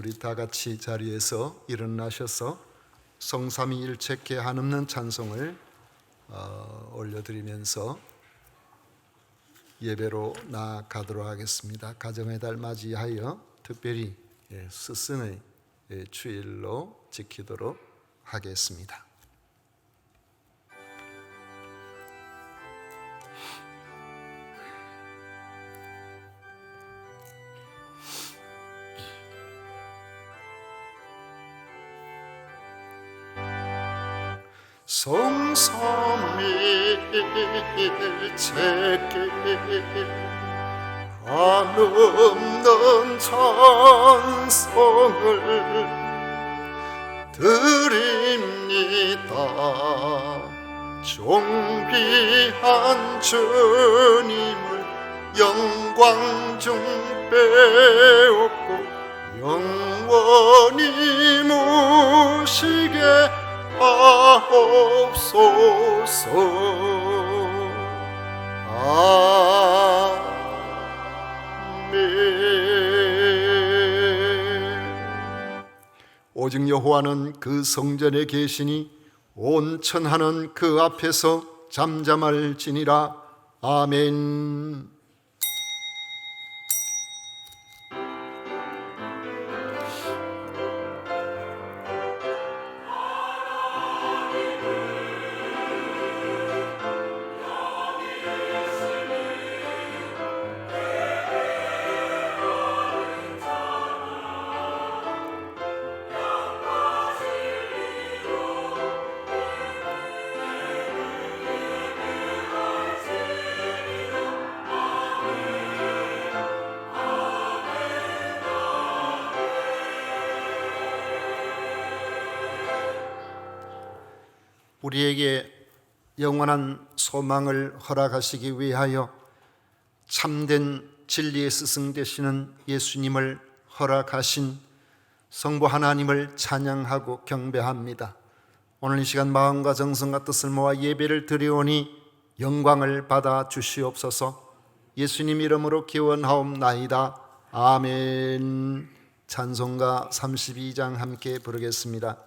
우리 다 같이 자리에서 일어나셔서 성삼위일체께 한없는 찬송을 올려드리면서 예배로 나아가도록 하겠습니다. 가정의 달 맞이하여 특별히 스승의 주일로 지키도록 하겠습니다. 성삼위일체께 한없는 찬송을 드립니다. 존귀한 주님을 영광 중 빼앗고 영원히 모시게 하옵소서. 아멘. 오직 여호와는 그 성전에 계시니 온 천하는 그 앞에서 잠잠할지니라. 아멘. 우리에게 영원한 소망을 허락하시기 위하여 참된 진리의 스승 되시는 예수님을 허락하신 성부 하나님을 찬양하고 경배합니다. 오늘 이 시간 마음과 정성과 뜻을 모아 예배를 드리오니 영광을 받아 주시옵소서. 예수님 이름으로 기원하옵나이다. 아멘. 찬송가 32장 함께 부르겠습니다.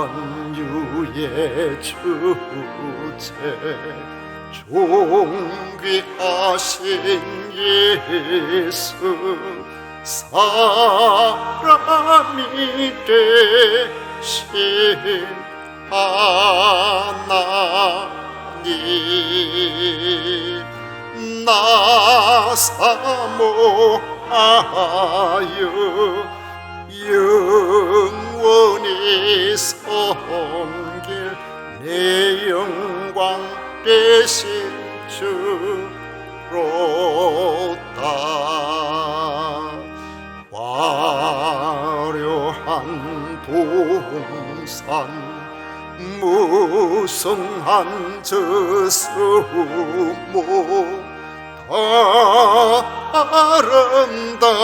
만유의 주제 존귀하신 예수 사람이 되신 하나님 나 사모하여 영원히 섬길 내 영광 되신 주로다. 화려한 동산 무성한 저 수목 아름답고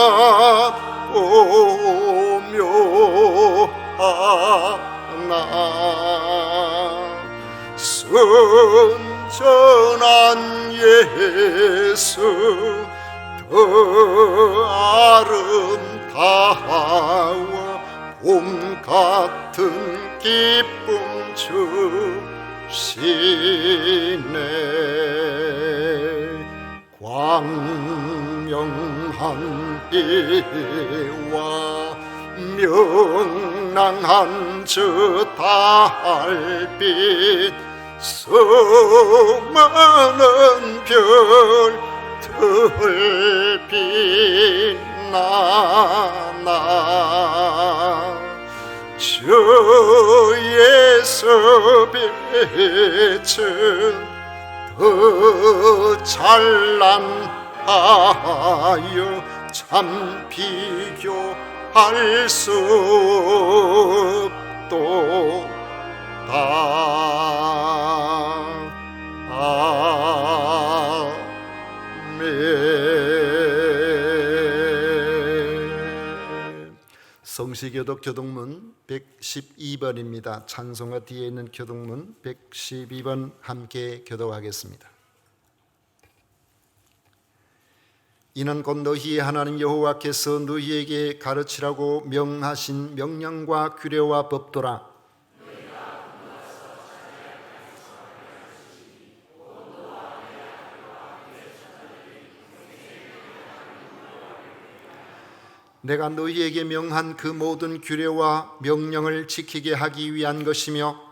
묘하나 순전한 예수 더 아름다워 봄 같은 기쁨 주시네. 광명한 해와 명랑한 저 달빛 수많은 별들 빛나나 저 예수빛은 더 찬란하여 참 비교할 수 없도다. 아멘. 성시교독 교독문 112번입니다. 찬송가 뒤에 있는 교독문 112번 함께 교독하겠습니다. 이는 곧 너희 하나님 여호와께서 너희에게 가르치라고 명하신 명령과 규례와 법도라. 내가 너희에게 명한 그 모든 규례와 명령을 지키게 하기 위한 것이며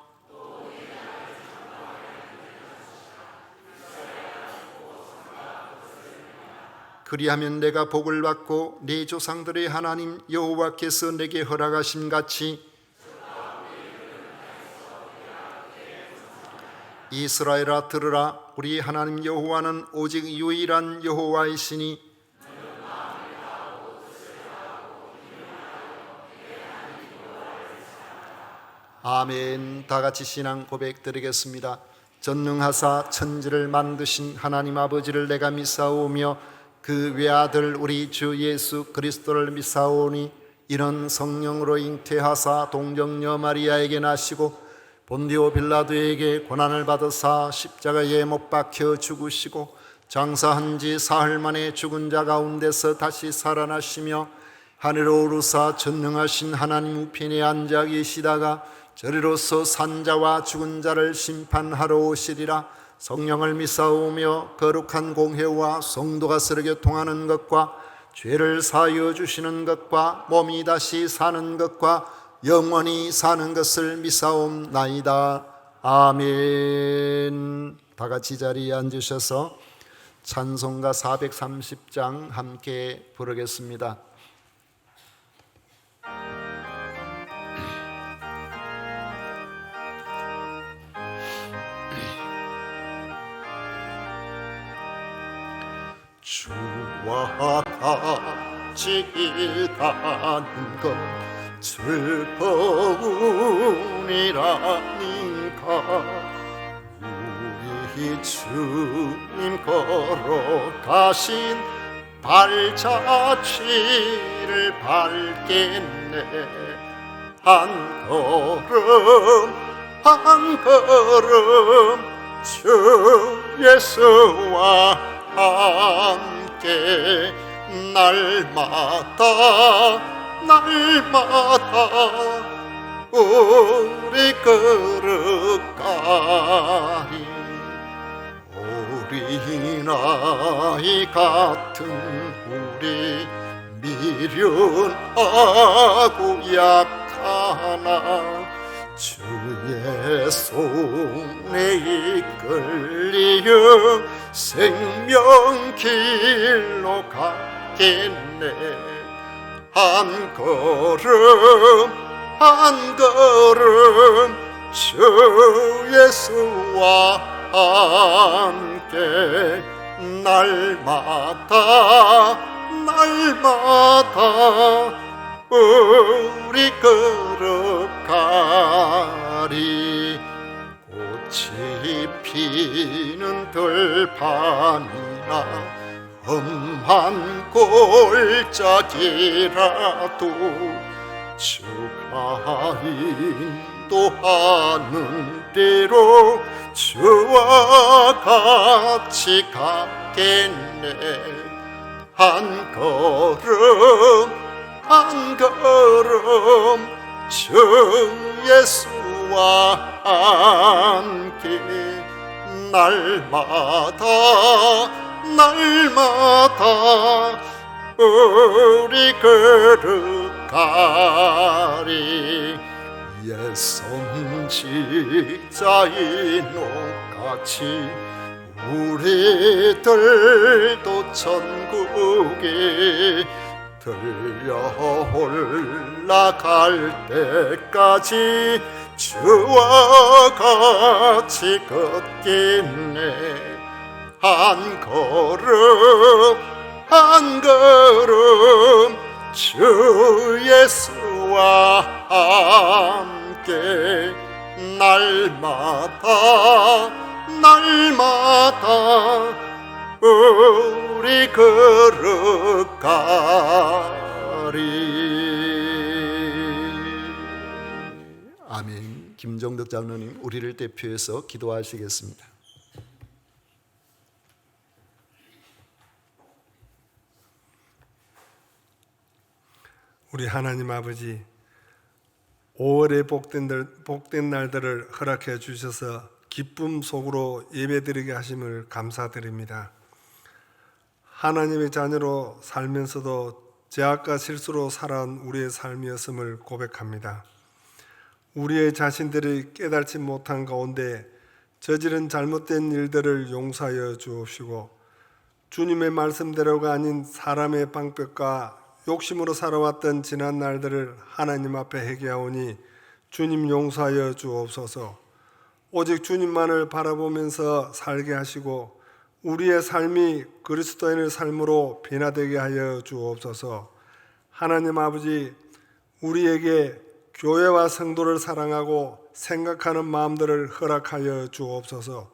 그리하면 내가 복을 받고 네 조상들의 하나님 여호와께서 내게 허락하심 같이 이스라엘아 들으라. 우리 하나님 여호와는 오직 유일한 여호와이시니 아멘. 다 같이 신앙 고백 드리겠습니다. 전능하사 천지를 만드신 하나님 아버지를 내가 믿사오며 그 외아들 우리 주 예수 그리스도를 믿사오니 이는 성령으로 잉태하사 동정녀 마리아에게 나시고 본디오 빌라도에게 고난을 받으사 십자가에 못 박혀 죽으시고 장사한 지 사흘 만에 죽은 자 가운데서 다시 살아나시며 하늘로 오르사 전능하신 하나님 우편에 앉아 계시다가 저리로서 산자와 죽은 자를 심판하러 오시리라. 성령을 믿사오며 거룩한 공회와 성도가 서로 교통하는 것과 죄를 사하여 주시는 것과 몸이 다시 사는 것과 영원히 사는 것을 믿사옵나이다. 아멘. 다 같이 자리에 앉으셔서 찬송가 430장 함께 부르겠습니다. 주와 같이 일하는 것 즐거움이라니까 우리 주님 걸어가신 발자취를 밟겠네. 한 걸음 한 걸음 주 예수와 함께 날마다 우리 걸어가리. 어린아이 같은 우리 미련하고 약하나 주의 손에 이끌리어 생명길로 가겠네. 한 걸음 한 걸음 주 예수와 함께 날마다 우리 걸어가리. 꽃이 피는 들판이나 험한 골짜기라도 주가 인도하는 대로 주와 같이 가겠네. 한 걸음 한 걸음 주 예수와 함께 날마다 우리 걸어가리. 옛 선지자의 녹같이 우리들도 천국에 들려 올라갈 때까지 주와 같이 걷겠네. 한 걸음 한 걸음 주 예수와 함께 날마다 우리 걸어가리. 아멘. 김정덕 장로님 우리를 대표해서 기도하시겠습니다. 우리 하나님 아버지, 5월의 복된 날들을 허락해 주셔서 기쁨 속으로 예배드리게 하심을 감사드립니다. 하나님의 자녀로 살면서도 죄악과 실수로 살아온 우리의 삶이었음을 고백합니다. 우리의 자신들이 깨닫지 못한 가운데 저지른 잘못된 일들을 용서하여 주옵시고, 주님의 말씀대로가 아닌 사람의 방법과 욕심으로 살아왔던 지난 날들을 하나님 앞에 회개하오니 주님 용서하여 주옵소서. 오직 주님만을 바라보면서 살게 하시고 우리의 삶이 그리스도인의 삶으로 변화되게 하여 주옵소서. 하나님 아버지, 우리에게 교회와 성도를 사랑하고 생각하는 마음들을 허락하여 주옵소서.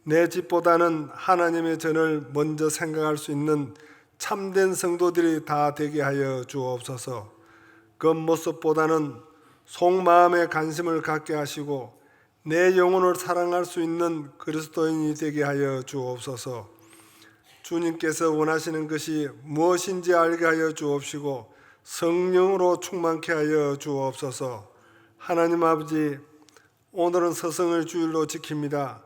내 집보다는 하나님의 전을 먼저 생각할 수 있는 참된 성도들이 다 되게 하여 주옵소서. 겉모습보다는 속마음에 관심을 갖게 하시고 내 영혼을 사랑할 수 있는 그리스도인이 되게 하여 주옵소서. 주님께서 원하시는 것이 무엇인지 알게 하여 주옵시고 성령으로 충만케 하여 주옵소서. 하나님 아버지, 오늘은 서성을 주일로 지킵니다.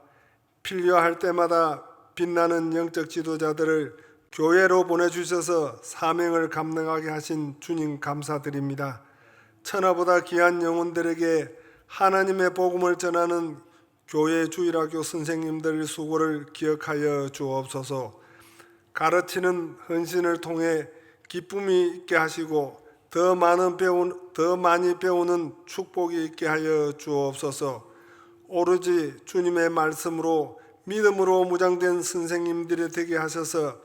필요할 때마다 빛나는 영적 지도자들을 교회로 보내주셔서 사명을 감당하게 하신 주님 감사드립니다. 천하보다 귀한 영혼들에게 하나님의 복음을 전하는 교회 주일학교 선생님들 수고를 기억하여 주옵소서. 가르치는 헌신을 통해 기쁨이 있게 하시고 더 많이 배우는 축복이 있게 하여 주옵소서. 오로지 주님의 말씀으로 믿음으로 무장된 선생님들이 되게 하셔서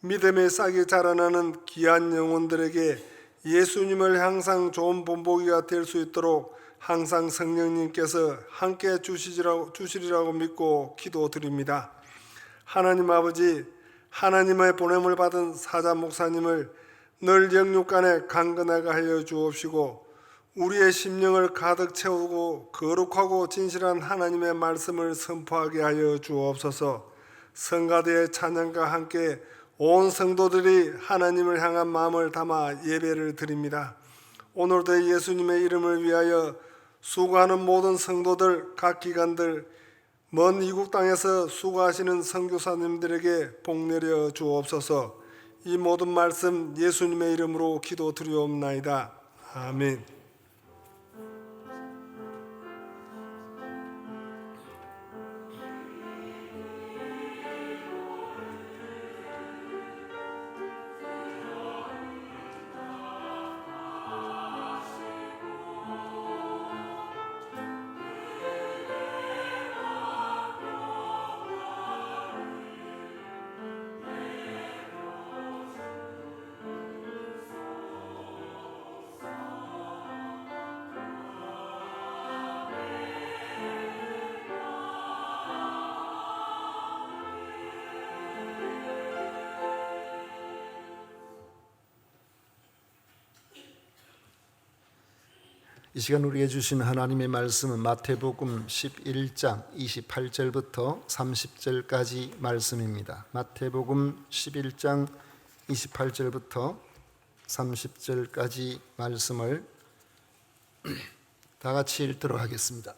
믿음의 싹이 자라나는 귀한 영혼들에게 예수님을 항상 좋은 본보기가 될 수 있도록 항상 성령님께서 함께 주시리라고 믿고 기도드립니다. 하나님 아버지, 하나님의 보냄을 받은 사자 목사님을 늘 영육간에 강건하게 하여 주옵시고 우리의 심령을 가득 채우고 거룩하고 진실한 하나님의 말씀을 선포하게 하여 주옵소서. 성가대의 찬양과 함께 온 성도들이 하나님을 향한 마음을 담아 예배를 드립니다. 오늘도 예수님의 이름을 위하여 수고하는 모든 성도들, 각 기관들, 먼 이국 땅에서 수고하시는 선교사님들에게 복 내려 주옵소서. 이 모든 말씀 예수님의 이름으로 기도드리옵나이다. 아멘. 이 시간 우리에게 주신 하나님의 말씀은 마태복음 11장 28절부터 30절까지 말씀입니다. 마태복음 11장 28절부터 30절까지 말씀을 다 같이 읽도록 하겠습니다.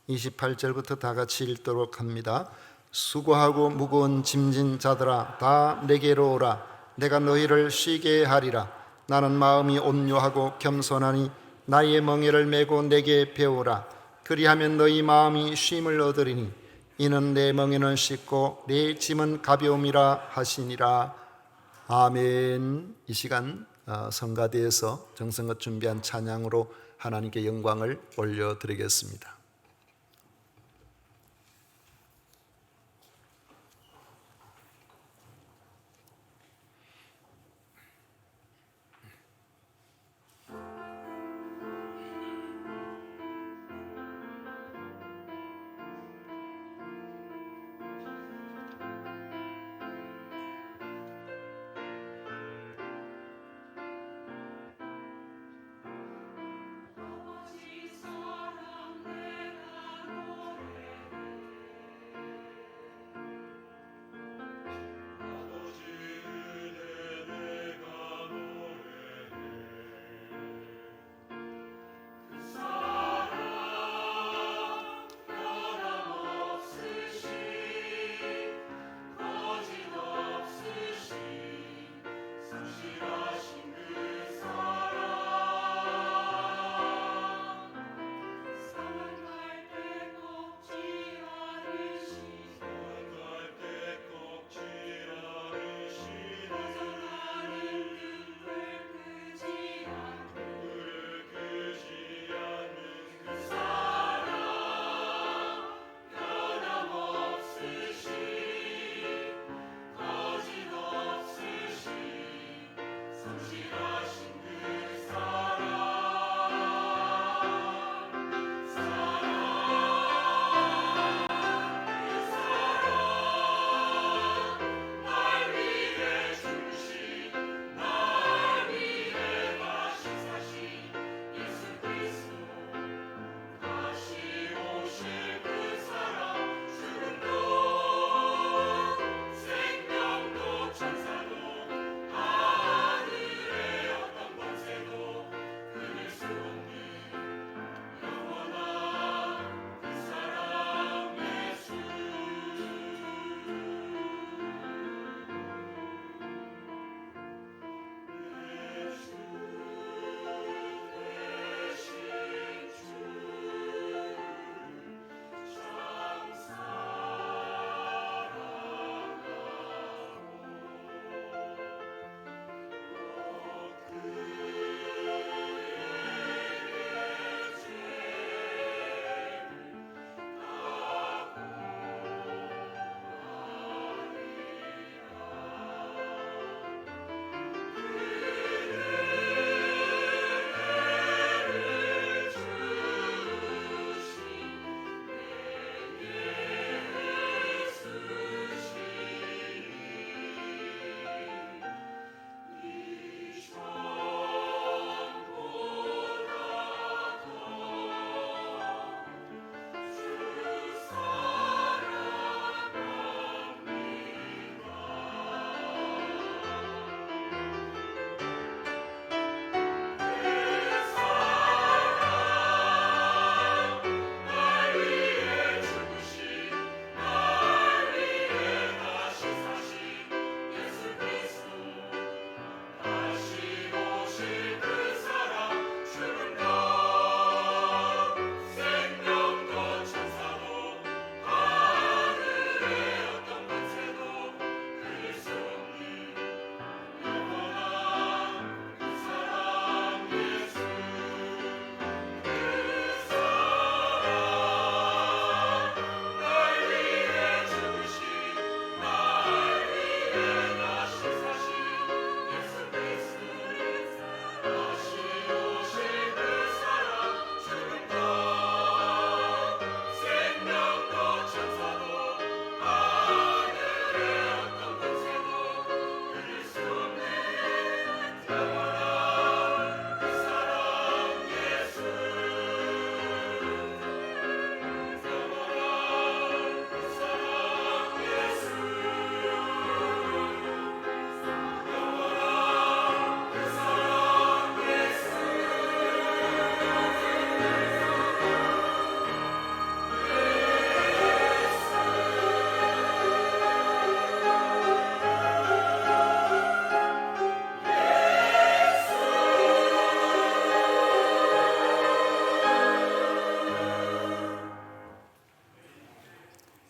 28절부터 다 같이 읽도록 합니다. 수고하고 무거운 짐진 자들아 다 내게로 오라. 내가 너희를 쉬게 하리라. 나는 마음이 온유하고 겸손하니 나의 멍에를 메고 내게 배우라. 그리하면 너희 마음이 쉼을 얻으리니 이는 내 멍에는 쉽고 내 짐은 가벼움이라 하시니라. 아멘. 이 시간 성가대에서 정성껏 준비한 찬양으로 하나님께 영광을 올려드리겠습니다.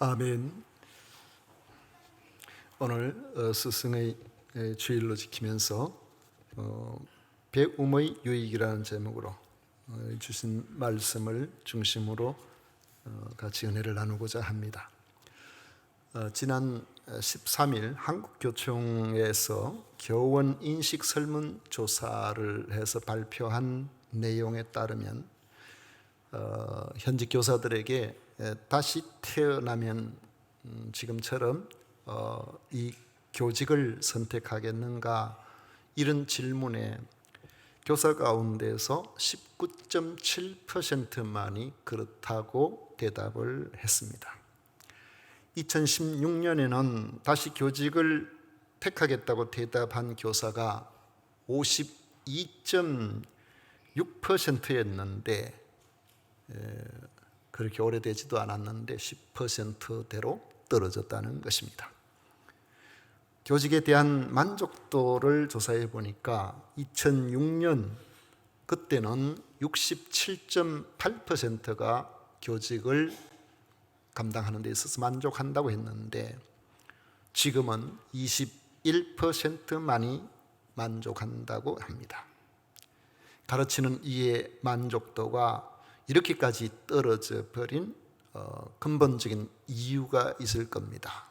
아멘. 오늘 스승의 주일로 지키면서 배움의 유익이라는 제목으로 주신 말씀을 중심으로 같이 은혜를 나누고자 합니다. 지난 13일 한국교총에서 교원 인식 설문조사를 해서 발표한 내용에 따르면 현직 교사들에게 다시 태어나면 지금처럼 이 교직을 선택하겠는가, 이런 질문에 교사 가운데서 19.7%만이 그렇다고 대답을 했습니다. 2016년에는 다시 교직을 택하겠다고 대답한 교사가 52.6%였는데 그렇게 오래되지도 않았는데 10%대로 떨어졌다는 것입니다. 교직에 대한 만족도를 조사해 보니까 2006년 그때는 67.8%가 교직을 감당하는 데 있어서 만족한다고 했는데 지금은 21%만이 만족한다고 합니다. 가르치는 이의 만족도가 이렇게까지 떨어져 버린 근본적인 이유가 있을 겁니다.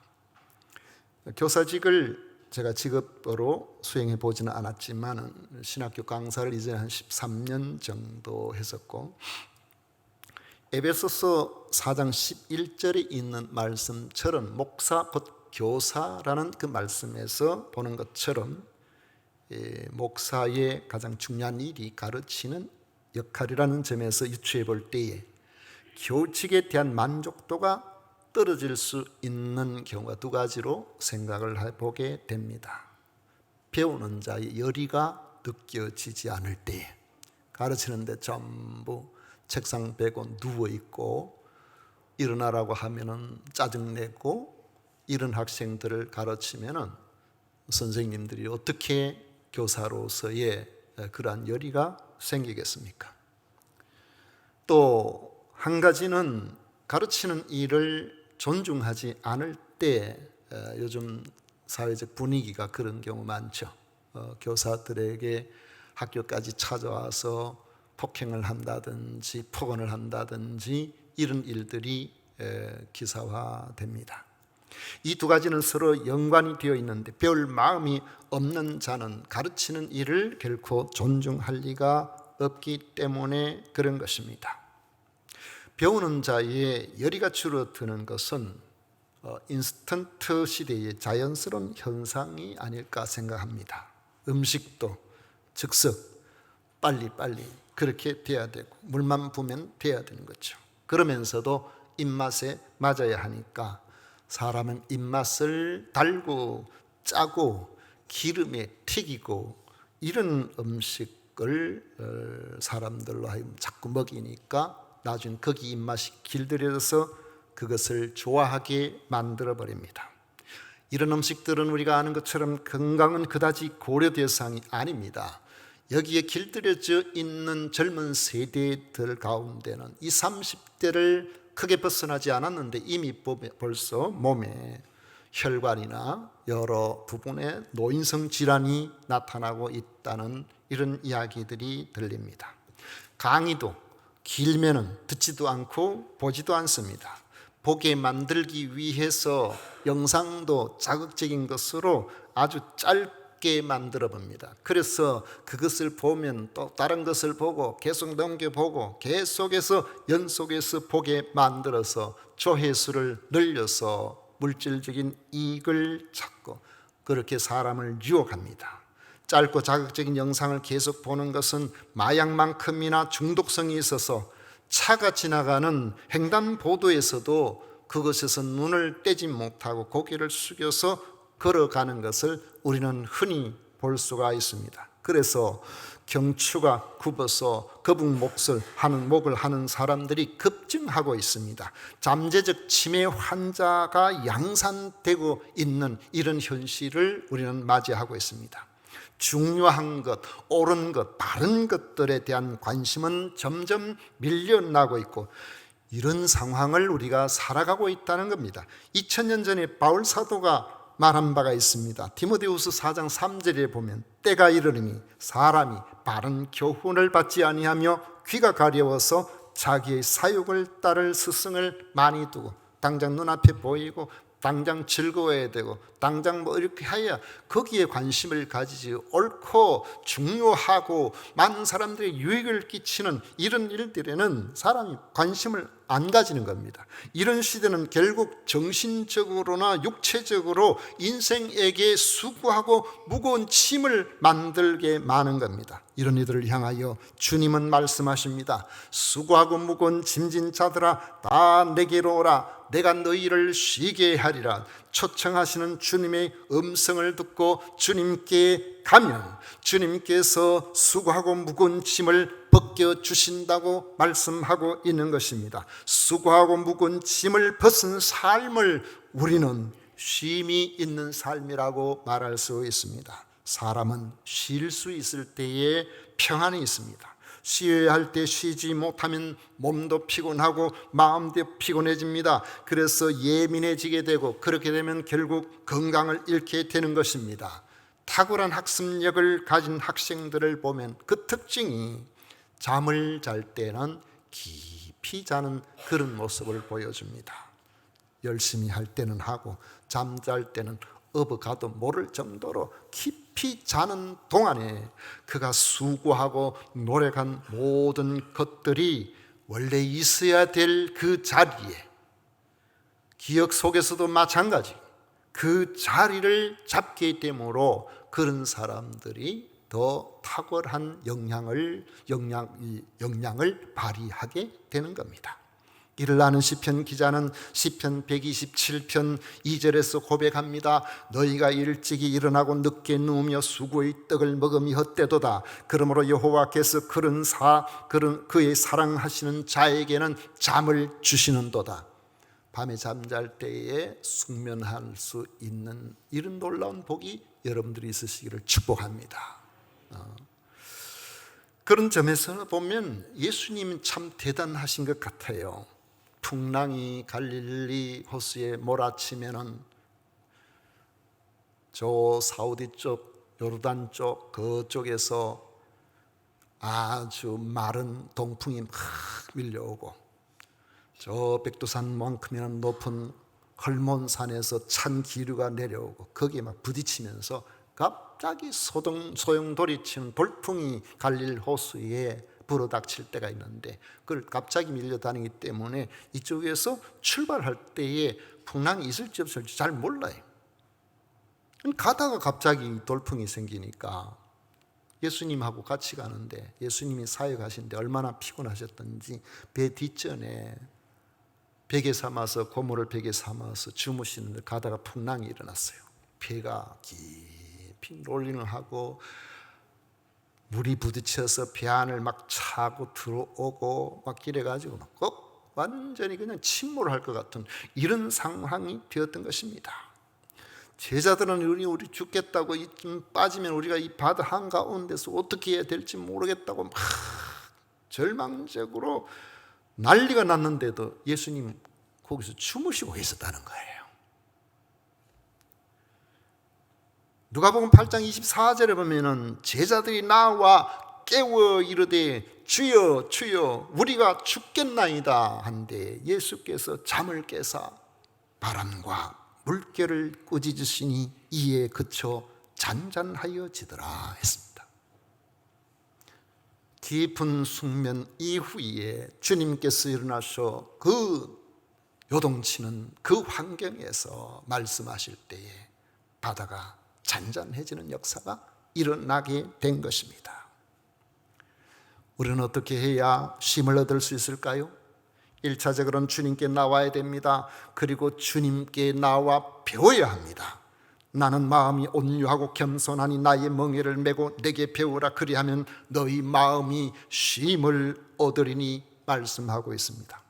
교사직을 제가 직업으로 수행해 보지는 않았지만 신학교 강사를 이제 한 13년 정도 했었고, 에베소서 4장 11절에 있는 말씀처럼 목사 곧 교사라는 그 말씀에서 보는 것처럼 목사의 가장 중요한 일이 가르치는 역할이라는 점에서 유추해 볼 때에 교직에 대한 만족도가 떨어질 수 있는 경우가 두 가지로 생각을 해보게 됩니다. 배우는 자의 열의가 느껴지지 않을 때, 가르치는데 전부 책상 빼고 누워있고 일어나라고 하면은 짜증내고 이런 학생들을 가르치면은 선생님들이 어떻게 교사로서의 그러한 열의가 생기겠습니까? 또 한 가지는 가르치는 일을 존중하지 않을 때 요즘 사회적 분위기가 그런 경우 많죠. 교사들에게 학교까지 찾아와서 폭행을 한다든지 폭언을 한다든지 이런 일들이 기사화됩니다. 이 두 가지는 서로 연관이 되어 있는데 배울 마음이 없는 자는 가르치는 일을 결코 존중할 리가 없기 때문에 그런 것입니다. 배우는 자의 열의가 줄어드는 것은 인스턴트 시대의 자연스러운 현상이 아닐까 생각합니다. 음식도 즉석 빨리빨리 그렇게 돼야 되고 물만 부으면 돼야 되는 거죠. 그러면서도 입맛에 맞아야 하니까 사람은 입맛을 달고 짜고 기름에 튀기고 이런 음식을 사람들로 하여금 자꾸 먹이니까 나중에 거기 입맛이 길들여져서 그것을 좋아하게 만들어 버립니다. 이런 음식들은 우리가 아는 것처럼 건강은 그다지 고려 대상이 아닙니다. 여기에 길들여져 있는 젊은 세대들 가운데는 20, 30대를 크게 벗어나지 않았는데 이미 벌써 몸에 혈관이나 여러 부분에 노인성 질환이 나타나고 있다는 이런 이야기들이 들립니다. 강의도 길면은 듣지도 않고 보지도 않습니다. 보게 만들기 위해서 영상도 자극적인 것으로 아주 짧게 만들어 봅니다. 그래서 그것을 보면 또 다른 것을 보고 계속 넘겨보고 계속해서 연속해서 보게 만들어서 조회수를 늘려서 물질적인 이익을 찾고 그렇게 사람을 유혹합니다. 짧고 자극적인 영상을 계속 보는 것은 마약만큼이나 중독성이 있어서 차가 지나가는 횡단보도에서도 그것에서 눈을 떼지 못하고 고개를 숙여서 걸어가는 것을 우리는 흔히 볼 수가 있습니다. 그래서 경추가 굽어서 거북목을 하는 사람들이 급증하고 있습니다. 잠재적 치매 환자가 양산되고 있는 이런 현실을 우리는 맞이하고 있습니다. 중요한 것, 옳은 것, 바른 것들에 대한 관심은 점점 밀려나고 있고 이런 상황을 우리가 살아가고 있다는 겁니다. 2000년 전에 바울 사도가 말한 바가 있습니다. 디모데후서 4장 3절에 보면 때가 이르리니 사람이 바른 교훈을 받지 아니하며 귀가 가려워서 자기의 사욕을 따를 스승을 많이 두고 당장 눈앞에 보이고 당장 즐거워야 되고 당장 뭐 이렇게 해야 거기에 관심을 가지지 옳고 중요하고 많은 사람들의 유익을 끼치는 이런 일들에는 사람이 관심을 안 가지는 겁니다. 이런 시대는 결국 정신적으로나 육체적으로 인생에게 수고하고 무거운 짐을 만들게 마는 겁니다. 이런 이들을 향하여 주님은 말씀하십니다. 수고하고 무거운 짐진 자들아 다 내게로 오라. 내가 너희를 쉬게 하리라. 초청하시는 주님의 음성을 듣고 주님께 가면 주님께서 수고하고 무거운 짐을 벗겨주신다고 말씀하고 있는 것입니다. 수고하고 무거운 짐을 벗은 삶을 우리는 쉼이 있는 삶이라고 말할 수 있습니다. 사람은 쉴 수 있을 때에 평안이 있습니다. 쉬어야 할 때 쉬지 못하면 몸도 피곤하고 마음도 피곤해집니다. 그래서 예민해지게 되고, 그렇게 되면 결국 건강을 잃게 되는 것입니다. 탁월한 학습력을 가진 학생들을 보면 그 특징이 잠을 잘 때는 깊이 자는 그런 모습을 보여줍니다. 열심히 할 때는 하고 잠잘 때는 업어가도 모를 정도로 깊이 자는 동안에 그가 수고하고 노력한 모든 것들이 원래 있어야 될 그 자리에, 기억 속에서도 마찬가지, 그 자리를 잡기 때문에 그런 사람들이 더 탁월한 영향을 발휘하게 되는 겁니다. 이를 아는 시편 기자는 시편 127편 2절에서 고백합니다. 너희가 일찍이 일어나고 늦게 누우며 수고의 떡을 먹음이 헛되도다. 그러므로 여호와께서 그의 사랑하시는 자에게는 잠을 주시는도다. 밤에 잠잘 때에 숙면할 수 있는 이런 놀라운 복이 여러분들이 있으시기를 축복합니다. 그런 점에서 보면 예수님은 참 대단하신 것 같아요. 풍랑이 갈릴리 호수에 몰아치면은 저 사우디 쪽, 요르단 쪽 그쪽에서 아주 마른 동풍이 막 밀려오고, 저 백두산만큼이나 높은 헐몬산에서 찬 기류가 내려오고 거기에 막 부딪히면서 갑자기 소용돌이치는 돌풍이 갈릴 호수에 불어닥칠 때가 있는데, 그걸 갑자기 밀려다니기 때문에 이쪽에서 출발할 때에 풍랑이 있을지 없을지 잘 몰라요. 가다가 갑자기 돌풍이 생기니까 예수님하고 같이 가는데, 예수님이 사역하시는데 얼마나 피곤하셨던지 배 뒷전에 베개 삼아서, 고무를 베개 삼아서 주무시는데 가다가 풍랑이 일어났어요. 배가 깊이 롤링을 하고 물이 부딪혀서 배 안을 막 차고 들어오고 막 이래가지고 막 꼭 완전히 그냥 침몰할 것 같은 이런 상황이 되었던 것입니다. 제자들은 우리 죽겠다고, 좀 빠지면 우리가 이 바다 한가운데서 어떻게 해야 될지 모르겠다고 막 절망적으로 난리가 났는데도 예수님 거기서 주무시고 계셨다는 거예요. 누가복음 8장 24절에 보면은 제자들이 나와 깨워 이르되 주여 주여 우리가 죽겠나이다 한데, 예수께서 잠을 깨사 바람과 물결을 꾸짖으시니 이에 그쳐 잔잔하여지더라 했습니다. 깊은 숙면 이후에 주님께서 일어나셔 그 요동치는 그 환경에서 말씀하실 때에 바다가 잔잔해지는 역사가 일어나게 된 것입니다. 우리는 어떻게 해야 쉼을 얻을 수 있을까요? 1차적으로는 주님께 나와야 됩니다. 그리고 주님께 나와 배워야 합니다. 나는 마음이 온유하고 겸손하니 나의 멍에를 메고 내게 배우라, 그리하면 너희 마음이 쉼을 얻으리니 말씀하고 있습니다.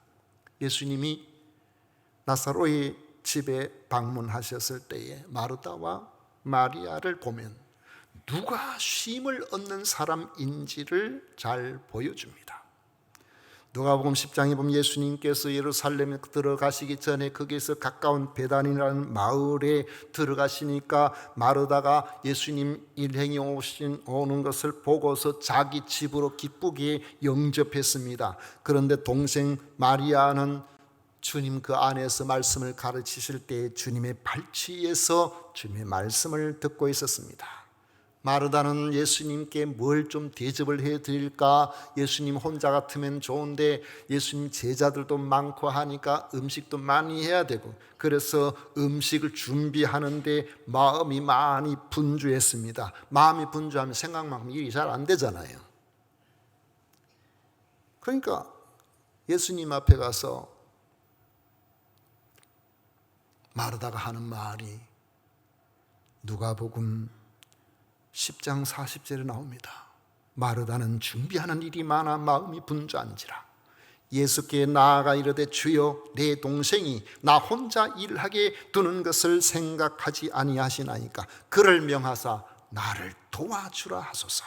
예수님이 나사로의 집에 방문하셨을 때에 마르다와 마리아를 보면 누가 쉼을 얻는 사람인지를 잘 보여줍니다. 누가복음 10장에 보면 예수님께서 예루살렘에 들어가시기 전에 거기에서 가까운 베단이라는 마을에 들어가시니까 마르다가 예수님 일행이 오는 것을 보고서 자기 집으로 기쁘게 영접했습니다. 그런데 동생 마리아는 주님 그 안에서 말씀을 가르치실 때 주님의 발치에서 주님의 말씀을 듣고 있었습니다. 마르다는 예수님께 뭘 좀 대접을 해드릴까, 예수님 혼자 같으면 좋은데 예수님 제자들도 많고 하니까 음식도 많이 해야 되고, 그래서 음식을 준비하는데 마음이 많이 분주했습니다. 마음이 분주하면 생각만큼 일이 잘 안 되잖아요. 그러니까 예수님 앞에 가서 마르다가 하는 말이 누가복음 10장 40절에 나옵니다. 마르다는 준비하는 일이 많아 마음이 분주한지라 예수께 나아가 이르되 주여 내 동생이 나 혼자 일하게 두는 것을 생각하지 아니하시나이까 그를 명하사 나를 도와주라 하소서.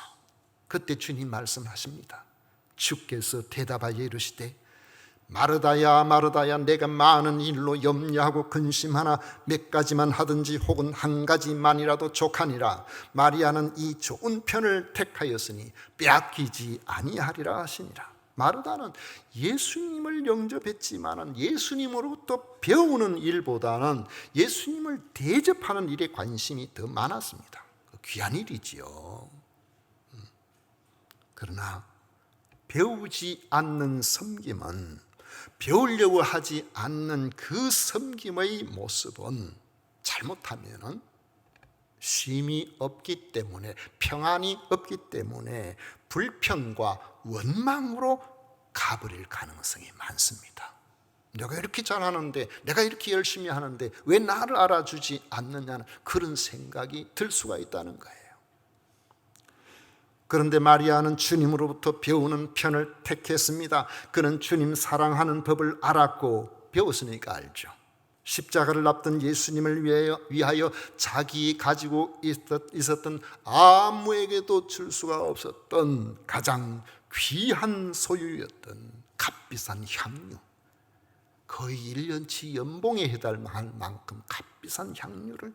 그때 주님 말씀하십니다. 주께서 대답하여 이르시되 마르다야 마르다야 내가 많은 일로 염려하고 근심하나 몇 가지만 하든지 혹은 한 가지만이라도 족하니라. 마리아는 이 좋은 편을 택하였으니 빼앗기지 아니하리라 하시니라. 마르다는 예수님을 영접했지만 예수님으로부터 배우는 일보다는 예수님을 대접하는 일에 관심이 더 많았습니다. 귀한 일이지요. 그러나 배우지 않는 섬김은, 배우려고 하지 않는 그 섬김의 모습은 잘못하면은 쉼이 없기 때문에, 평안이 없기 때문에 불평과 원망으로 가버릴 가능성이 많습니다. 내가 이렇게 잘하는데, 내가 이렇게 열심히 하는데 왜 나를 알아주지 않느냐는 그런 생각이 들 수가 있다는 거예요. 그런데 마리아는 주님으로부터 배우는 편을 택했습니다. 그는 주님 사랑하는 법을 알았고 배웠으니까 알죠. 십자가를 앞둔 예수님을 위하여 자기 가지고 있었던 아무에게도 줄 수가 없었던 가장 귀한 소유였던 값비싼 향유, 거의 1년치 연봉에 해당할 만큼 값비싼 향유를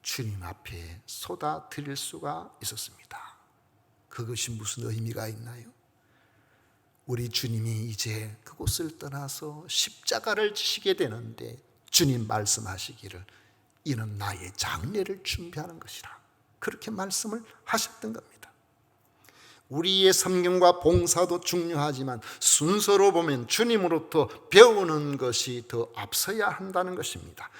주님 앞에 쏟아 드릴 수가 있었습니다. 그것이 무슨 의미가 있나요? 우리 주님이 이제 그곳을 떠나서 십자가를 지시게 되는데 주님 말씀하시기를 이는 나의 장례를 준비하는 것이라, 그렇게 말씀을 하셨던 겁니다. 우리의 섬김과 봉사도 중요하지만 순서로 보면 주님으로부터 배우는 것이 더 앞서야 한다는 것입니다.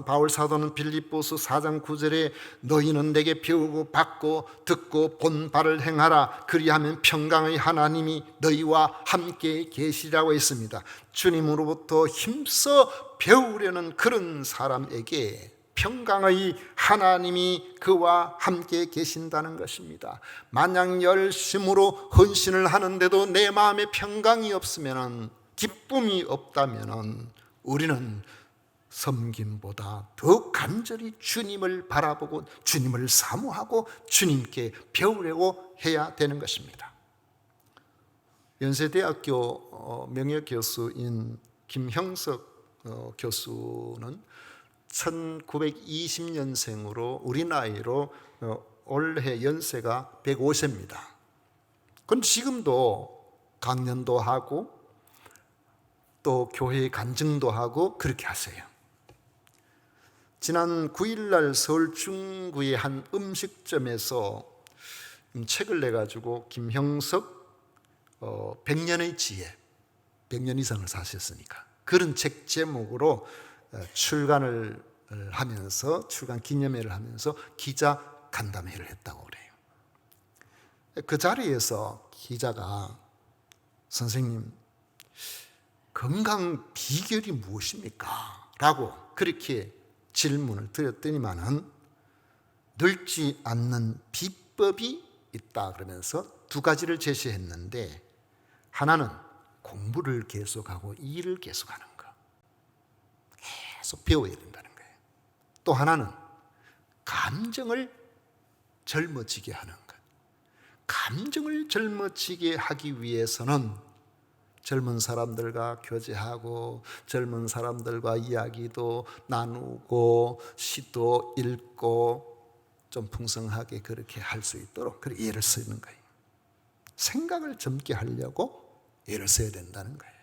바울 사도는 빌립보서 4장 9절에 너희는 내게 배우고 받고 듣고 본 바를 행하라 그리하면 평강의 하나님이 너희와 함께 계시라고 했습니다. 주님으로부터 힘써 배우려는 그런 사람에게 평강의 하나님이 그와 함께 계신다는 것입니다. 만약 열심으로 헌신을 하는데도 내 마음에 평강이 없으면, 기쁨이 없다면 우리는 섬김보다 더 간절히 주님을 바라보고 주님을 사모하고 주님께 배우려고 해야 되는 것입니다. 연세대학교 명예교수인 김형석 교수는 1920년생으로 우리 나이로 올해 연세가 105세입니다. 그런데 지금도 강연도 하고 또 교회 간증도 하고 그렇게 하세요. 지난 9일날 서울 중구의 한 음식점에서 책을 내가지고 김형석 100년의 지혜, 100년 이상을 사셨으니까 그런 책 제목으로 출간 기념회를 하면서 기자 간담회를 했다고 그래요. 그 자리에서 기자가 선생님 건강 비결이 무엇입니까? 라고 그렇게 질문을 드렸더니만은 늙지 않는 비법이 있다 그러면서 두 가지를 제시했는데, 하나는 공부를 계속하고 일을 계속하는 거, 계속 배워야 된다는 거예요. 또 하나는 감정을 젊어지게 하는 것. 감정을 젊어지게 하기 위해서는 젊은 사람들과 교제하고 젊은 사람들과 이야기도 나누고 시도 읽고 좀 풍성하게 그렇게 할 수 있도록 그렇게 애를 쓰는 거예요. 생각을 젊게 하려고 애를 써야 된다는 거예요.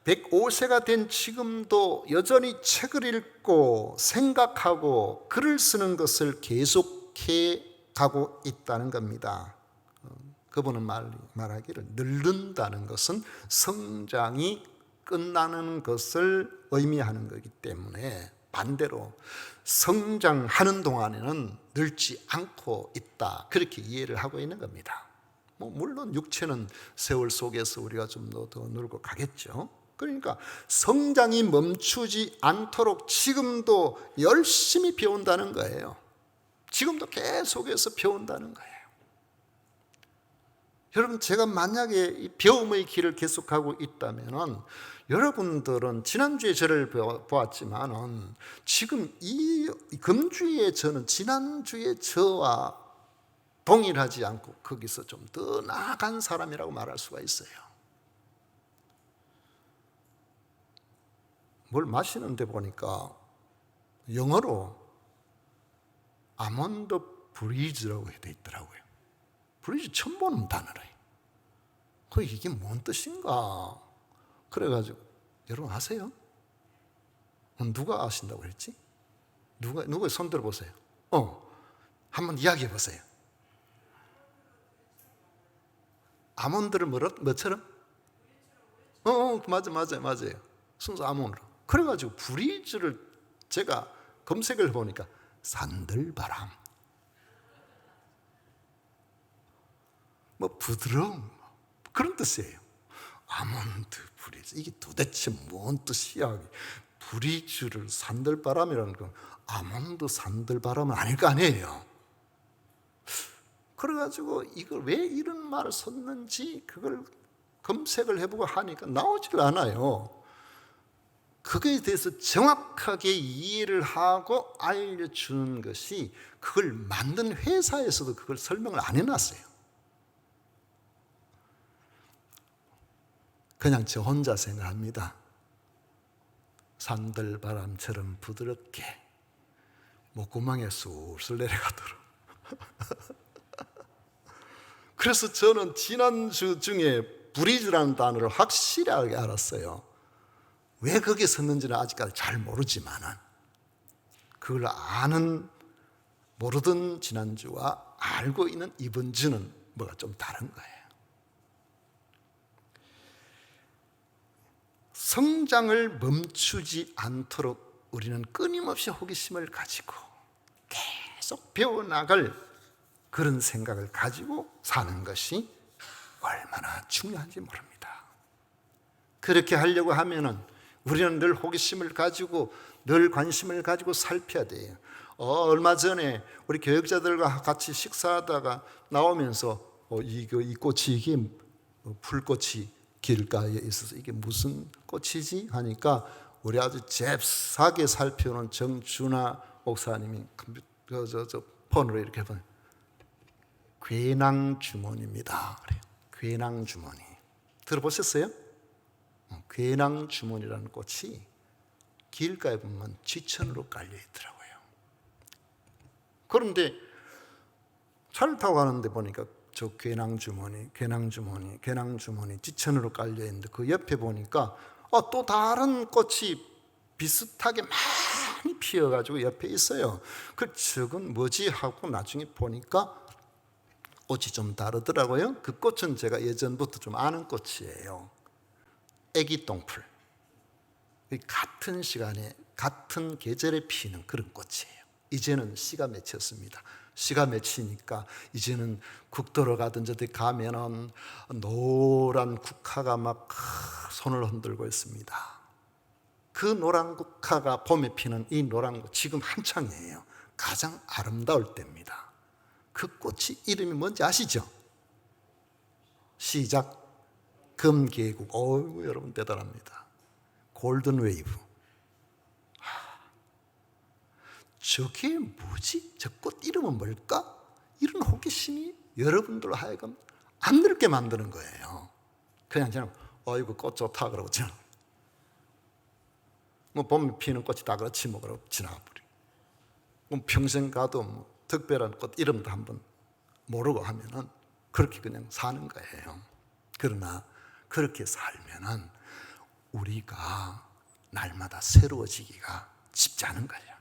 105세가 된 지금도 여전히 책을 읽고 생각하고 글을 쓰는 것을 계속해 가고 있다는 겁니다. 그분은 말하기를 늙는다는 것은 성장이 끝나는 것을 의미하는 거기 때문에 반대로 성장하는 동안에는 늙지 않고 있다, 그렇게 이해를 하고 있는 겁니다. 물론 육체는 세월 속에서 우리가 좀 더 늙고 가겠죠. 그러니까 성장이 멈추지 않도록 지금도 열심히 배운다는 거예요. 지금도 계속해서 배운다는 거예요. 여러분, 제가 만약에 이 배움의 길을 계속하고 있다면 여러분들은 지난주에 저를 보았지만 지금 이 금주의 저는 지난주에 저와 동일하지 않고 거기서 좀 더 나아간 사람이라고 말할 수가 있어요. 뭘 마시는데 보니까 영어로 아몬드 브리즈라고 되어 있더라고요. 브리즈 처음 보는 단어래. 이게 뭔 뜻인가? 그래가지고 여러분 아세요? 누가 아신다고 그랬지? 누가 손 들어보세요. 한번 이야기해 보세요. 아몬드를 뭐처럼? 맞아요. 순수 아몬드로. 그래가지고 브리즈를 제가 검색을 해보니까 산들바람, 부드러움, 그런 뜻이에요. 아몬드 브리즈, 이게 도대체 뭔 뜻이야? 브리즈를 산들바람이라는 건 아몬드 산들바람은 아닐 거 아니에요. 그래가지고 이걸 왜 이런 말을 썼는지 그걸 검색을 해보고 하니까 나오질 않아요. 그거에 대해서 정확하게 이해를 하고 알려주는 것이, 그걸 만든 회사에서도 그걸 설명을 안 해놨어요. 그냥 저 혼자 생각합니다. 산들바람처럼 부드럽게 목구멍에 술술 내려가도록. 그래서 저는 지난주 중에 브리즈라는 단어를 확실하게 알았어요. 왜 거기에 썼는지는 아직까지 잘 모르지만 그걸 모르던 지난주와 알고 있는 이번 주는 뭐가 좀 다른 거예요. 성장을 멈추지 않도록 우리는 끊임없이 호기심을 가지고 계속 배워나갈 그런 생각을 가지고 사는 것이 얼마나 중요한지 모릅니다. 그렇게 하려고 하면은 우리는 늘 호기심을 가지고 늘 관심을 가지고 살펴야 돼요. 얼마 전에 우리 교육자들과 같이 식사하다가 나오면서 이 꽃이, 이게 풀꽃이 길가에 있어서 이게 무슨 꽃이지 하니까 우리 아주 잽싸게 살펴놓은 정준하 목사님이 폰으로 이렇게 보내, 괴낭주머니입니다. 그래요. 괴낭주머니 들어보셨어요? 괴낭주머니라는 꽃이 길가에 보면 지천으로 깔려 있더라고요. 그런데 차를 타고 가는데 보니까 저 괴낭주머니 지천으로 깔려 있는데 그 옆에 보니까 또 다른 꽃이 비슷하게 많이 피어가지고 옆에 있어요. 저건 뭐지 하고 나중에 보니까 꽃이 좀 다르더라고요. 그 꽃은 제가 예전부터 좀 아는 꽃이에요. 애기 똥풀. 같은 시간에 같은 계절에 피는 그런 꽃이에요. 이제는 씨가 맺혔습니다. 씨가 맺히니까 이제는 국도로 가든지 어디 가면은 노란 국화가 막 손을 흔들고 있습니다. 그 노란 국화가 봄에 피는 이 노란 꽃, 지금 한창이에요. 가장 아름다울 때입니다. 그 꽃이 이름이 뭔지 아시죠? 시작. 금계국. 여러분 대단합니다. 골든 웨이브. 저게 뭐지? 저 꽃 이름은 뭘까? 이런 호기심이 여러분들로 하여금 안 늙게 만드는 거예요. 그냥 이거 꽃 좋다 그러고 봄에 피는 꽃이 다 그렇지 그러고 지나가버리고, 평생 가도 특별한 꽃 이름도 한번 모르고 하면은 그렇게 그냥 사는 거예요. 그러나 그렇게 살면은 우리가 날마다 새로워지기가 쉽지 않은 거예요.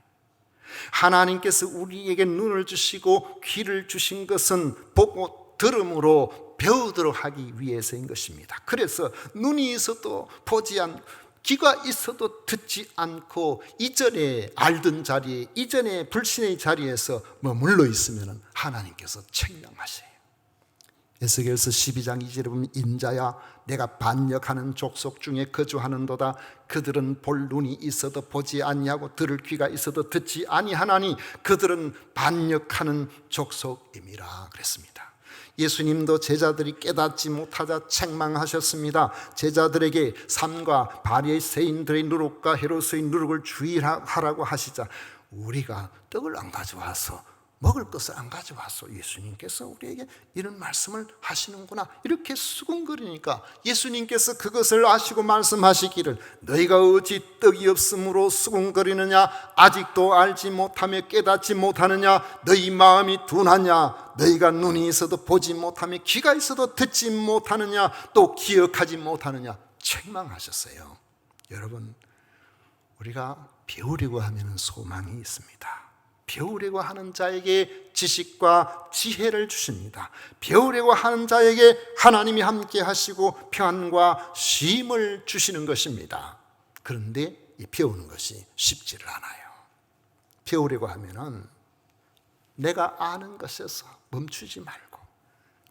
하나님께서 우리에게 눈을 주시고 귀를 주신 것은 보고 들음으로 배우도록 하기 위해서인 것입니다. 그래서 눈이 있어도 보지 않고 귀가 있어도 듣지 않고 이전에 알던 자리에, 이전에 불신의 자리에서 머물러 있으면 하나님께서 책망하세요. 에스겔서 12장 2절에 보면 인자야 내가 반역하는 족속 중에 거주하는도다. 그들은 볼 눈이 있어도 보지 아니하고 들을 귀가 있어도 듣지 아니하나니 그들은 반역하는 족속임이라 그랬습니다. 예수님도 제자들이 깨닫지 못하자 책망하셨습니다. 제자들에게 삶과 바리새인들의 누룩과 헤롯의 누룩을 주의하라고 하시자 우리가 떡을 안 가져와서 먹을 것을 안 가져와서 예수님께서 우리에게 이런 말씀을 하시는구나 이렇게 수군거리니까 예수님께서 그것을 아시고 말씀하시기를 너희가 어찌 떡이 없으므로 수군거리느냐 아직도 알지 못하며 깨닫지 못하느냐 너희 마음이 둔하냐 너희가 눈이 있어도 보지 못하며 귀가 있어도 듣지 못하느냐 또 기억하지 못하느냐 책망하셨어요. 여러분 우리가 배우려고 하면 소망이 있습니다. 배우려고 하는 자에게 지식과 지혜를 주십니다. 배우려고 하는 자에게 하나님이 함께 하시고 평안과 쉼을 주시는 것입니다. 그런데 이 배우는 것이 쉽지를 않아요. 배우려고 하면은 내가 아는 것에서 멈추지 말고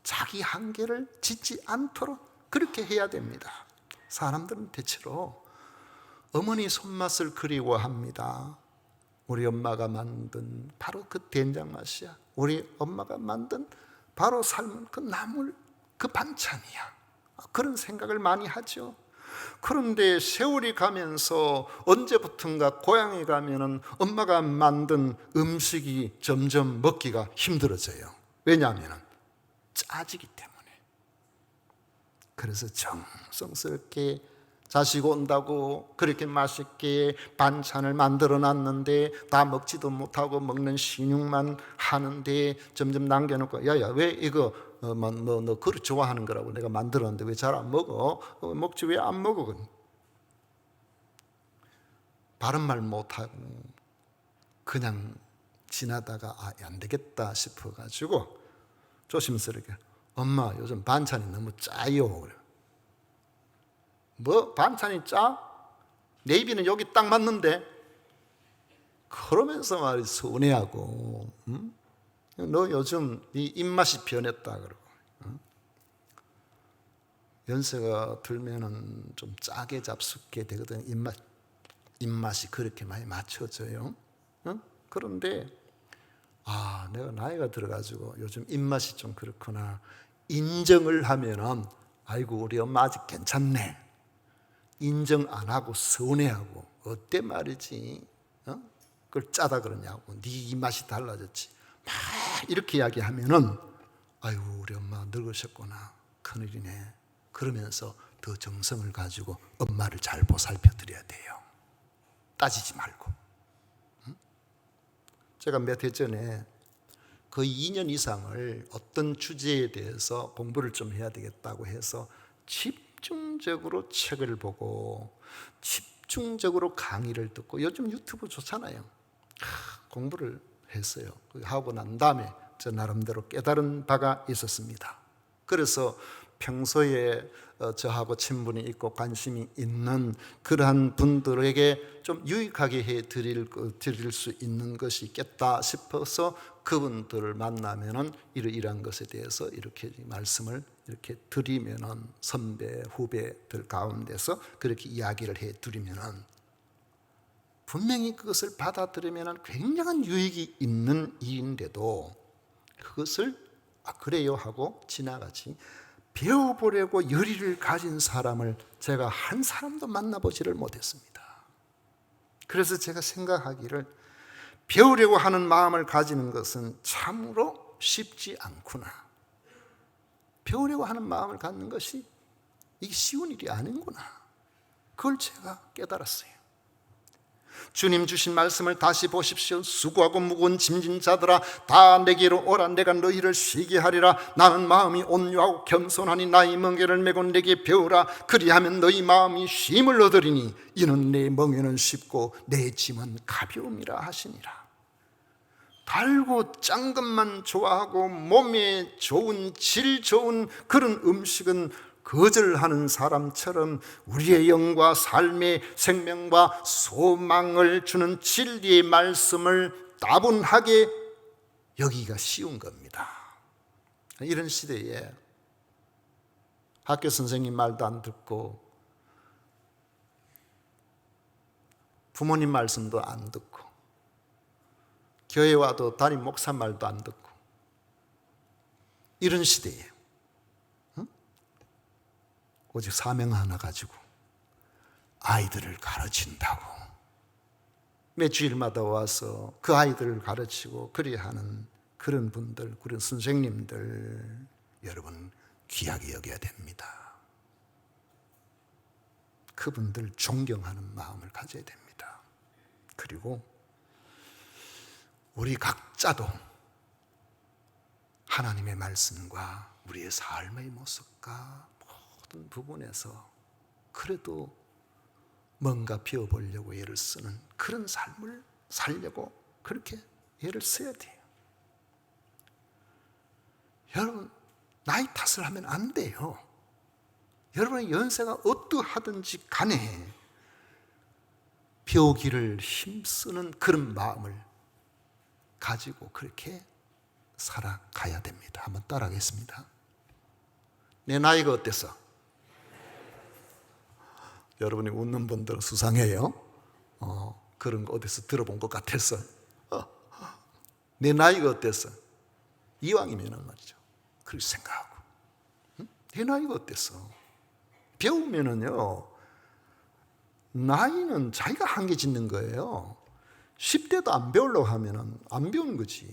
자기 한계를 짓지 않도록 그렇게 해야 됩니다. 사람들은 대체로 어머니 손맛을 그리워합니다. 우리 엄마가 만든 바로 그 된장 맛이야. 우리 엄마가 만든 바로 삶은 그 나물 그 반찬이야. 그런 생각을 많이 하죠. 그런데 세월이 가면서 언제부턴가 고향에 가면은 엄마가 만든 음식이 점점 먹기가 힘들어져요. 왜냐하면 짜지기 때문에. 그래서 정성스럽게 자식 온다고 그렇게 맛있게 반찬을 만들어 놨는데 다 먹지도 못하고 먹는 신용만 하는데 점점 남겨놓고 야야 왜 이거 너 그릇 좋아하는 거라고 내가 만들었는데 왜 잘 안 먹어? 먹지 왜 안 먹어? 바른 말 못하고 그냥 지나다가 안 되겠다 싶어가지고 조심스럽게 엄마 요즘 반찬이 너무 짜요. 뭐 반찬이 짜? 내 입에는 여기 딱 맞는데 그러면서 말이 서운해하고 응? 너 요즘 네 입맛이 변했다 그러고 응? 연세가 들면은 좀 짜게 잡숫게 되거든. 입맛이 그렇게 많이 맞춰져요. 응? 그런데 내가 나이가 들어가지고 요즘 입맛이 좀 그렇구나 인정을 하면은 아이고 우리 엄마 아직 괜찮네. 인정 안 하고 서운해하고 어때 말이지? 그걸 짜다 그러냐고 네 입맛이 달라졌지 막 이렇게 이야기하면은 아이고 우리 엄마 늙으셨구나 큰일이네. 그러면서 더 정성을 가지고 엄마를 잘 보살펴 드려야 돼요. 따지지 말고. 제가 몇 해 전에 거의 2년 이상을 어떤 주제에 대해서 공부를 좀 해야 되겠다고 해서 집중적으로 책을 보고 집중적으로 강의를 듣고 요즘 유튜브 좋잖아요. 공부를 했어요. 하고 난 다음에 저 나름대로 깨달은 바가 있었습니다. 그래서 평소에 저하고 친분이 있고 관심이 있는 그러한 분들에게 좀 유익하게 해 드릴 수 있는 것이 있겠다 싶어서 그분들을 만나면은 이러한 것에 대해서 이렇게 말씀을 이렇게 드리면은 선배 후배들 가운데서 그렇게 이야기를 해 드리면은 분명히 그것을 받아들이면은 굉장한 유익이 있는 일인데도 그것을 그래요 하고 지나가지 배워보려고 열의를 가진 사람을 제가 한 사람도 만나보지를 못했습니다. 그래서 제가 생각하기를 배우려고 하는 마음을 가지는 것은 참으로 쉽지 않구나. 배우려고 하는 마음을 갖는 것이 이게 쉬운 일이 아닌구나. 그걸 제가 깨달았어요. 주님 주신 말씀을 다시 보십시오. 수고하고 무거운 짐진 자들아 다 내게로 오라. 내가 너희를 쉬게 하리라. 나는 마음이 온유하고 겸손하니 나의 멍에를 메고 내게 배우라. 그리하면 너희 마음이 쉼을 얻으리니 이는 내 멍에는 쉽고 내 짐은 가벼움이라 하시니라. 달고 짠 것만 좋아하고 몸에 좋은 질 좋은 그런 음식은 거절하는 사람처럼 우리의 영과 삶의 생명과 소망을 주는 진리의 말씀을 따분하게 여기기가 쉬운 겁니다. 이런 시대에 학교 선생님 말도 안 듣고 부모님 말씀도 안 듣고 교회 와도 담임 목사 말도 안 듣고 이런 시대예요. 응? 오직 사명 하나 가지고 아이들을 가르친다고 매 주일마다 와서 그 아이들을 가르치고 그리하는 그런 분들, 그런 선생님들, 여러분 귀하게 여겨야 됩니다. 그분들 존경하는 마음을 가져야 됩니다. 그리고 우리 각자도 하나님의 말씀과 우리의 삶의 모습과 모든 부분에서 그래도 뭔가 피워보려고 애를 쓰는 그런 삶을 살려고 그렇게 애를 써야 돼요. 여러분, 나이 탓을 하면 안 돼요. 여러분의 연세가 어떠하든지 간에 배우기를 힘쓰는 그런 마음을 가지고 그렇게 살아가야 됩니다. 한번 따라하겠습니다. 내 나이가 어땠어? 여러분이 웃는 분들은 수상해요. 그런 거 어디서 들어본 것 같아서. 내 나이가 어땠어? 이왕이면 말이죠. 그렇게 생각하고. 내 나이가 어땠어? 배우면은요, 나이는 자기가 한계 짓는 거예요. 10대도 안 배우려고 하면은 안 배우는 거지.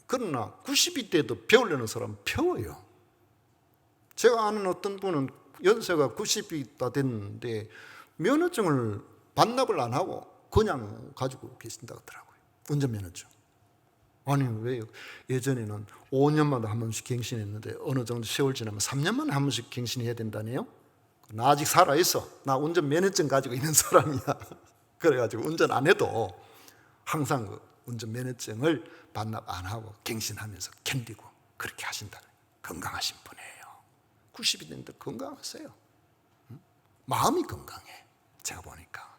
그러나 90이 때도 배우려는 사람은 배워요. 제가 아는 어떤 분은 연세가 90이 다 됐는데 면허증을 반납을 안 하고 그냥 가지고 계신다고 하더라고요. 운전면허증. 아니 왜요? 예전에는 5년마다 한 번씩 갱신했는데 어느 정도 세월 지나면 3년만에 한 번씩 갱신해야 된다네요. 나 아직 살아있어. 나 운전면허증 가지고 있는 사람이야. 그래가지고 운전 안 해도 항상 그 운전면허증을 반납 안 하고 갱신하면서 견디고 그렇게 하신다는 건강하신 분이에요. 90이 됐는데 건강하세요. 마음이 건강해. 제가 보니까.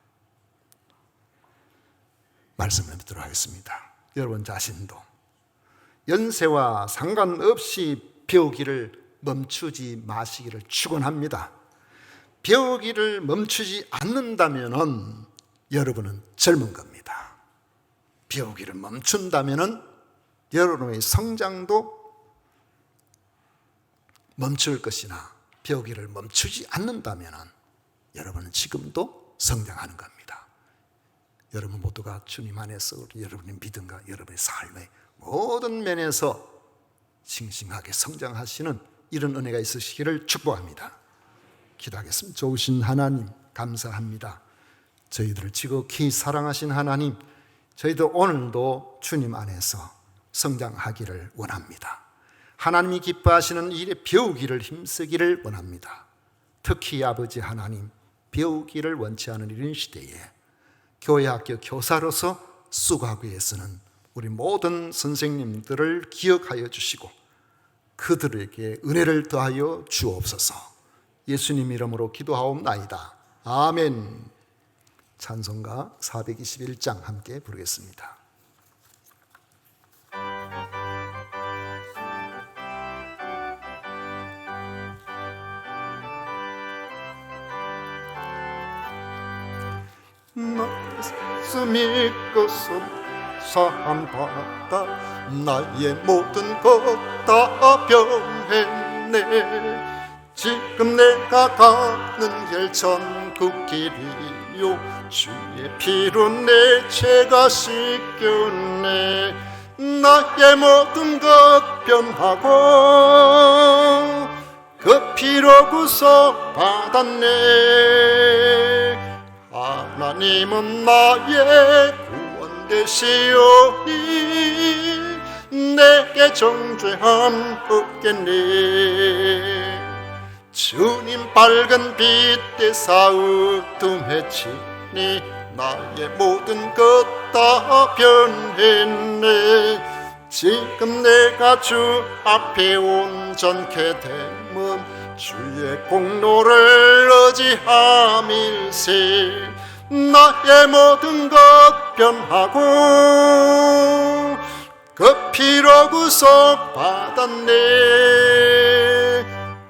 말씀을 듣도록 하겠습니다. 여러분 자신도 연세와 상관없이 배우기를 멈추지 마시기를 축원합니다. 배우기를 멈추지 않는다면 여러분은 젊은 겁니다. 배우기를 멈춘다면 여러분의 성장도 멈출 것이나 배우기를 멈추지 않는다면 여러분은 지금도 성장하는 겁니다. 여러분 모두가 주님 안에서 여러분의 믿음과 여러분의 삶의 모든 면에서 싱싱하게 성장하시는 이런 은혜가 있으시기를 축복합니다. 기도하겠습니다. 좋으신 하나님 감사합니다. 저희들을 지극히 사랑하신 하나님, 저희도 오늘도 주님 안에서 성장하기를 원합니다. 하나님이 기뻐하시는 일에 배우기를 힘쓰기를 원합니다. 특히 아버지 하나님, 배우기를 원치 않은 이런 시대에 교회 학교 교사로서 수고하기 위해서는 우리 모든 선생님들을 기억하여 주시고 그들에게 은혜를 더하여 주옵소서. 예수님 이름으로 기도하옵나이다. 아멘. 찬송가 421장 함께 부르겠습니다. 나 믿고서 사랑받아 나의 모든 것 다 변했네. 지금 내가 가는 길 천국 길이요 주의 피로 내 죄가 씻겼네. 나의 모든 것 변하고 그 피로 구속받았네. 하나님은 나의 구원 되시오니 내게 정죄함 없겠네. 주님 밝은 빛 대사 어둠에 치니 나의 모든 것 다 변했네. 지금 내가 주 앞에 온전케 되면 주의 공로를 의지함일세. 나의 모든 것 변하고 그 피로 구속받았네.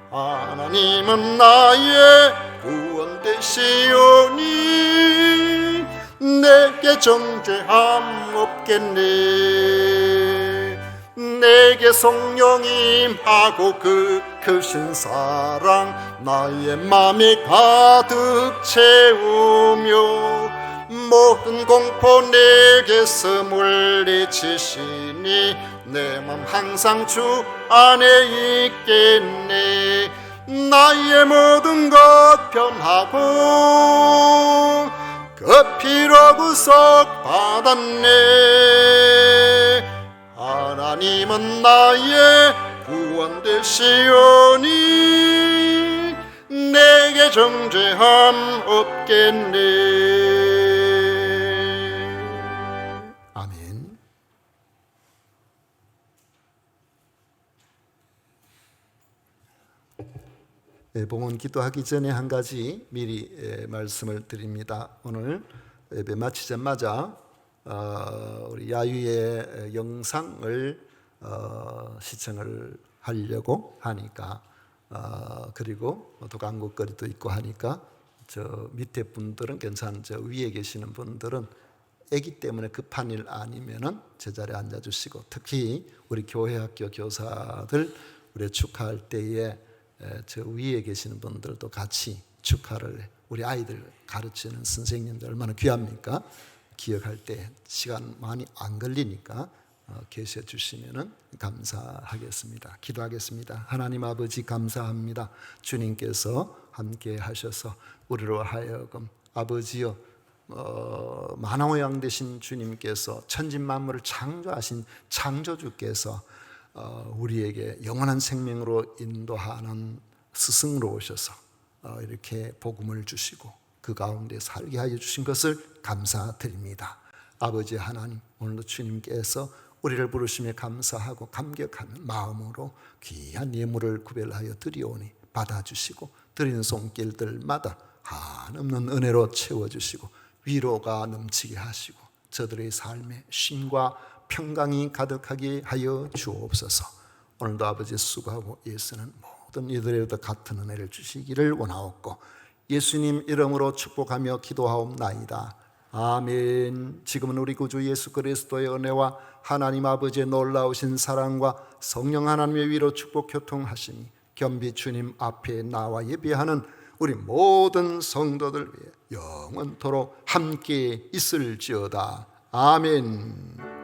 하나님은 나의 구원 되시오니 내게 정죄함 없겠네. 내게 성령 임하고 그 크신 사랑 나의 맘에 가득 채우며 모든 공포 내게서 물리치시니 내 맘 항상 주 안에 있겠네. 나의 모든 것 변하고 그 피로 구속 받았네. 하나님은 나의 구원 되시오니 내게 정죄함 없겠네. 아멘. 봉헌 기도하기 전에 한 가지 미리 말씀을 드립니다. 오늘 예배 마치자마자 우리 야유의 영상을 시청을 하려고 하니까 그리고 또 광고거리도 있고 하니까 저 밑에 분들은 괜찮은 저 위에 계시는 분들은 아기 때문에 급한 일 아니면은 제자리에 앉아주시고, 특히 우리 교회 학교 교사들 우리 축하할 때에 저 위에 계시는 분들도 같이 축하를, 우리 아이들 가르치는 선생님들 얼마나 귀합니까? 기억할 때 시간 많이 안 걸리니까 계셔 주시면은 감사하겠습니다. 기도하겠습니다. 하나님 아버지 감사합니다. 주님께서 함께 하셔서 우리로 하여금 아버지여 만왕의 되신 주님께서 천지만물을 창조하신 창조주께서 우리에게 영원한 생명으로 인도하는 스승으로 오셔서 이렇게 복음을 주시고 그 가운데 살게 하여 주신 것을 감사드립니다. 아버지 하나님, 오늘도 주님께서 우리를 부르심에 감사하고 감격하는 마음으로 귀한 예물을 구별하여 드리오니 받아주시고 드리는 손길들마다 한없는 은혜로 채워주시고 위로가 넘치게 하시고 저들의 삶에 쉼과 평강이 가득하게 하여 주옵소서. 오늘도 아버지 수고하고 애쓰는 모든 이들에게도 같은 은혜를 주시기를 원하옵고 예수님 이름으로 축복하며 기도하옵나이다. 아멘. 지금은 우리 구주 예수 그리스도의 은혜와 하나님 아버지의 놀라우신 사랑과 성령 하나님의 위로 축복 교통하시니 겸비 주님 앞에 나와 예배하는 우리 모든 성도들 위해 영원토록 함께 있을지어다. 아멘.